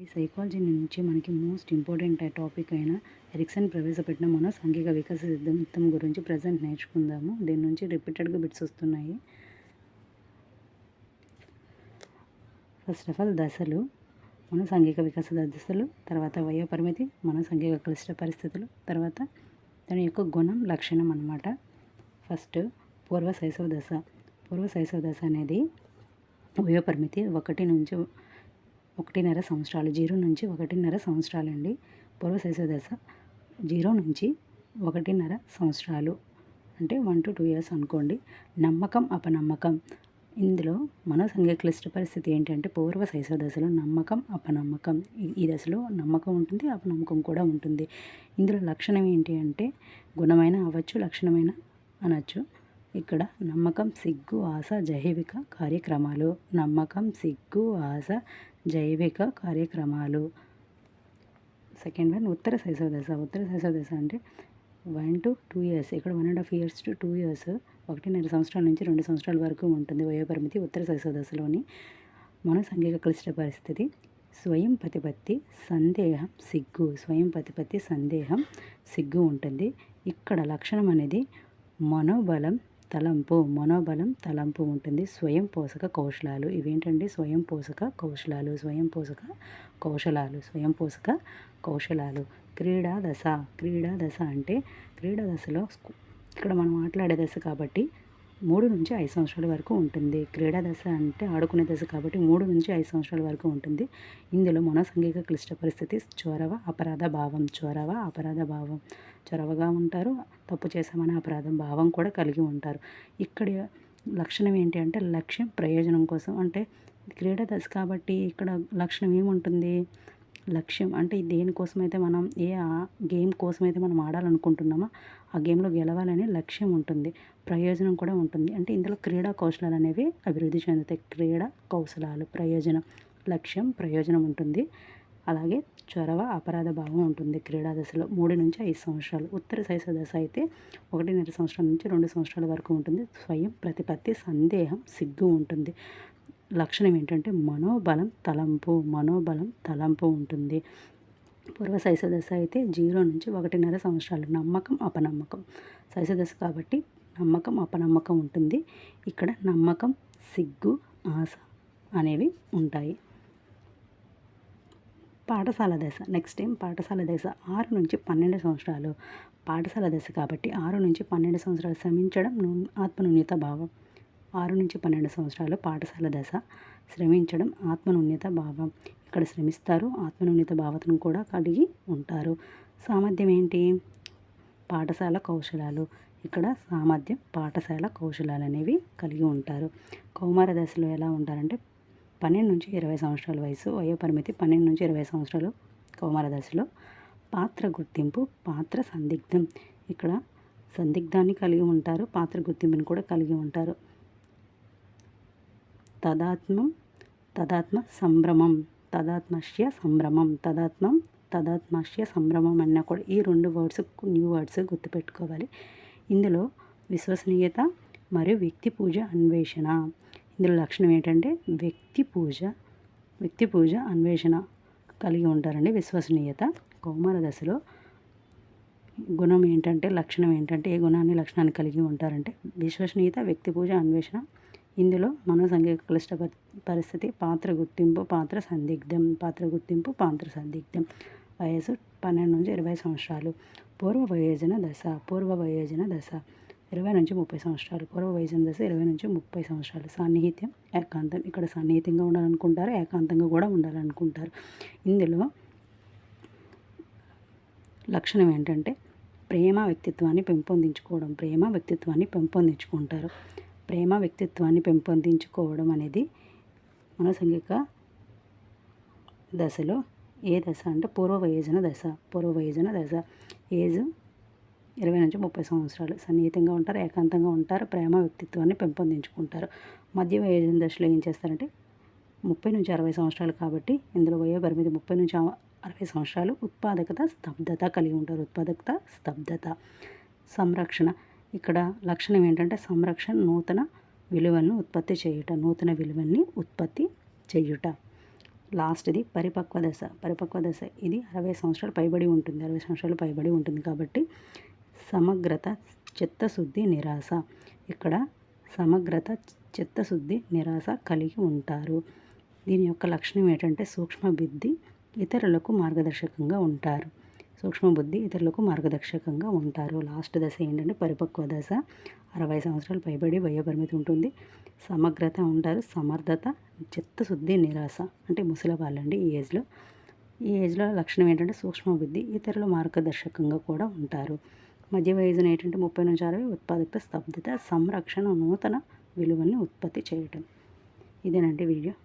ఈ సైకాలజీ నుంచి మనకి మోస్ట్ ఇంపార్టెంట్ టాపిక్ అయిన ఎరిక్సన్ ప్రవేశపెట్టిన మన సాంఘిక వికాస సిద్ధాంతం గురించి ప్రజెంట్ నేర్చుకుందాము. దీని నుంచి రిపీటెడ్గా బిట్స్ వస్తున్నాయి. ఫస్ట్ ఆఫ్ ఆల్ దశలు, మన సాంఘిక వికాస దశలు, తర్వాత వయోపరిమితి, మన సాంఘిక క్లిష్ట పరిస్థితులు, తర్వాత దాని యొక్క గుణం, లక్షణం అన్నమాట. ఫస్ట్ పూర్వ శైశవ దశ. పూర్వ శైశవ దశ అనేది వయోపరిమితి 1 నుంచి 1.5 సంవత్సరాలు, 0 నుంచి 1.5 సంవత్సరాలండి. పూర్వ శైశవ దశ 0 నుంచి 1.5 సంవత్సరాలు అంటే 1 to 2 years అనుకోండి. నమ్మకం, అపనమ్మకం. ఇందులో మనోసాంఘిక క్లిష్ట పరిస్థితి ఏంటంటే పూర్వ శైశవ దశలో నమ్మకం, అపనమ్మకం. ఈ దశలో నమ్మకం ఉంటుంది, అపనమ్మకం కూడా ఉంటుంది. ఇందులో లక్షణం ఏంటి అంటే గుణమైన అవ్వచ్చు, లక్షణమైన అనొచ్చు. ఇక్కడ నమ్మకం, సిగ్గు, ఆశ, జైవిక కార్యక్రమాలు. నమ్మకం, సిగ్గు, ఆశ, జైవిక కార్యక్రమాలు. సెకండ్ వన్ ఉత్తర శైశవ దశ. ఉత్తర శైశవ దశ అంటే 1 to 2 years. ఇక్కడ 1.5 years to 2 years, 1.5 సంవత్సరాల నుంచి 2 సంవత్సరాల వరకు ఉంటుంది వయోపరిమితి ఉత్తర శైశవ దశలోని. మనోసాంఘిక క్లిష్ట పరిస్థితి స్వయం ప్రతిపత్తి, సందేహం, సిగ్గు. స్వయం ప్రతిపత్తి, సందేహం, సిగ్గు ఉంటుంది. ఇక్కడ లక్షణం అనేది మనోబలం, తలంపు. మనోబలం, తలంపు ఉంటుంది. స్వయం పోషక కౌశలాలు. ఇవేంటండి? స్వయం పోషక కౌశలాలు. స్వయం పోషక కౌశలాలు. స్వయం పోషక కౌశలాలు. క్రీడా దశ. క్రీడా దశ అంటే క్రీడా దశలో ఇక్కడ మనం మాట్లాడే దశ కాబట్టి 3 నుంచి 5 సంవత్సరాల వరకు ఉంటుంది. క్రీడా దశ అంటే ఆడుకునే దశ కాబట్టి 3 నుంచి 5 సంవత్సరాల వరకు ఉంటుంది. ఇందులో మనోసాంఘిక క్లిష్ట పరిస్థితి చొరవ, అపరాధ భావం. చొరవ, అపరాధ భావం. చొరవగా ఉంటారు, తప్పు చేశామనే అపరాధం భావం కూడా కలిగి ఉంటారు. ఇక్కడ లక్షణం ఏంటి అంటే లక్ష్యం, ప్రయోజనం కోసం. అంటే క్రీడా దశ కాబట్టి ఇక్కడ లక్షణం ఏముంటుంది? లక్ష్యం అంటే దేనికోసమైతే మనం గేమ్ కోసమైతే మనం ఆడాలనుకుంటున్నామో ఆ గేమ్లో గెలవాలనే లక్ష్యం ఉంటుంది, ప్రయోజనం కూడా ఉంటుంది. అంటే ఇందులో క్రీడా కౌశలాలు అనేవి అభివృద్ధి చెందుతాయి. క్రీడా కౌశలాలు, ప్రయోజనం, లక్ష్యం, ప్రయోజనం ఉంటుంది. అలాగే చొరవ, అపరాధ భావం ఉంటుంది క్రీడా దశలో 3 నుంచి 5 సంవత్సరాలు. ఉత్తర శైశవ దశ అయితే 1.5 సంవత్సరాల నుంచి 2 సంవత్సరాల వరకు ఉంటుంది. స్వయం ప్రతిపత్తి, సందేహం, సిగ్గు ఉంటుంది. లక్షణం ఏంటంటే మనోబలం, తలంపు. మనోబలం, తలంపు ఉంటుంది. పూర్వ శైశవ దశ అయితే 0 నుంచి 1.5 సంవత్సరాలు. నమ్మకం, అపనమ్మకం. శైశవ దశ కాబట్టి నమ్మకం, అపనమ్మకం ఉంటుంది. ఇక్కడ నమ్మకం, సిగ్గు, ఆశ అనేవి ఉంటాయి. పాఠశాల దశ. నెక్స్ట్ టైం పాఠశాల దశ 6 నుంచి 12 సంవత్సరాలు. పాఠశాల దశ కాబట్టి 6 నుంచి 12 సంవత్సరాలు. శ్రమించడం, ఆత్మన్యూన్యత భావం. 6 నుంచి 12 సంవత్సరాలు పాఠశాల దశ. శ్రమించడం, ఆత్మన్యూన్యత భావం. ఇక్కడ శ్రమిస్తారు, ఆత్మన్యూన్యత భావతను కూడా కలిగి ఉంటారు. సామర్థ్యం ఏంటి? పాఠశాల కౌశలాలు. ఇక్కడ సామర్థ్యం, పాఠశాల కౌశలాలు అనేవి కలిగి ఉంటారు. కౌమార దశలో ఎలా ఉంటారంటే 12 నుంచి 20 సంవత్సరాల వయసు. వయోపరిమితి 12 నుంచి 20 సంవత్సరాలు కౌమార దశలో. పాత్ర గుర్తింపు, పాత్ర సందిగ్ధం. ఇక్కడ సందిగ్ధాన్ని కలిగి ఉంటారు, పాత్ర గుర్తింపుని కూడా కలిగి ఉంటారు. తదాత్మ సంభ్రమం. తదాత్మస్య సంభ్రమం. తదాత్మస్య సంభ్రమం అన్నా కూడా ఈ 2 వర్డ్స్ న్యూ వర్డ్స్ గుర్తుపెట్టుకోవాలి. ఇందులో విశ్వసనీయత మరియు వ్యక్తి పూజ, అన్వేషణ. ఇందులో లక్షణం ఏంటంటే వ్యక్తి పూజ, అన్వేషణ కలిగి ఉంటారండి. విశ్వసనీయత. కౌమార దశలో గుణం ఏంటంటే, లక్షణం ఏంటంటే ఏ గుణాన్ని, లక్షణాన్ని కలిగి ఉంటారంటే విశ్వసనీయత, వ్యక్తి పూజ, అన్వేషణ. ఇందులో మనోసాంఘిక క్లిష్ట పరిస్థితి పాత్ర గుర్తింపు, పాత్ర సందిగ్ధం. పాత్ర గుర్తింపు, పాత్ర సందిగ్ధం. వయసు 12 నుంచి 20 సంవత్సరాలు. పూర్వ వయోజన దశ. పూర్వ వయోజన దశ 20 నుంచి 30 సంవత్సరాలు. పూర్వ వయోజన దశ 20 నుంచి 30 సంవత్సరాలు. సాన్నిహిత్యం, ఏకాంతం. ఇక్కడ సన్నిహితంగా ఉండాలనుకుంటారు, ఏకాంతంగా కూడా ఉండాలనుకుంటారు. ఇందులో లక్షణం ఏంటంటే ప్రేమ వ్యక్తిత్వాన్ని పెంపొందించుకోవడం. ప్రేమ వ్యక్తిత్వాన్ని పెంపొందించుకుంటారు. ప్రేమ వ్యక్తిత్వాన్ని పెంపొందించుకోవడం అనేది మనోసాంఘిక దశలో ఏ దశ అంటే పూర్వ వయోజన దశ. పూర్వ వయోజన దశ ఏజ్ 20 నుంచి 30 సంవత్సరాలు. సన్నిహితంగా ఉంటారు, ఏకాంతంగా ఉంటారు, ప్రేమ వ్యక్తిత్వాన్ని పెంపొందించుకుంటారు. మధ్య వయోజన దశలో ఏం చేస్తారంటే 30 నుంచి 60 సంవత్సరాలు కాబట్టి ఇందులో వయోపరిమితి 30 నుంచి 60 సంవత్సరాలు. ఉత్పాదకత, స్తబ్దత కలిగి ఉంటారు. ఉత్పాదకత, స్తబ్దత. సంరక్షణ. ఇక్కడ లక్షణం ఏంటంటే సంరక్షణ, నూతన విలువలను ఉత్పత్తి చేయుట. నూతన విలువల్ని ఉత్పత్తి చేయుట. లాస్ట్ది పరిపక్వ దశ. పరిపక్వ దశ ఇది 60 సంవత్సరాలు పైబడి ఉంటుంది. 60 సంవత్సరాలు పైబడి ఉంటుంది కాబట్టి సమగ్రత, చిత్తశుద్ధి, నిరాశ. ఇక్కడ సమగ్రత, చిత్తశుద్ధి, నిరాశ కలిగి ఉంటారు. దీని యొక్క లక్షణం ఏంటంటే సూక్ష్మ బుద్ధి, ఇతరులకు మార్గదర్శకంగా ఉంటారు. సూక్ష్మ బుద్ధి, ఇతరులకు మార్గదర్శకంగా ఉంటారు. లాస్ట్ దశ ఏంటంటే పరిపక్వ దశ. 60 సంవత్సరాలు పైబడి వయోపరిమితి ఉంటుంది. సమగ్రత ఉంటారు. సమర్థత, చిత్తశుద్ధి, నిరాశ అంటే ముసలి వాళ్ళండి ఈ ఏజ్లో. ఈ ఏజ్లో లక్షణం ఏంటంటే సూక్ష్మ బుద్ధి, ఇతరుల మార్గదర్శకంగా కూడా ఉంటారు. మధ్య వయసును ఏంటంటే 30 నుంచి 60. ఉత్పాదకత, స్తబ్దత, సంరక్షణ, నూతన విలువల్ని ఉత్పత్తి చేయటం. ఇదేనండి వీడియో.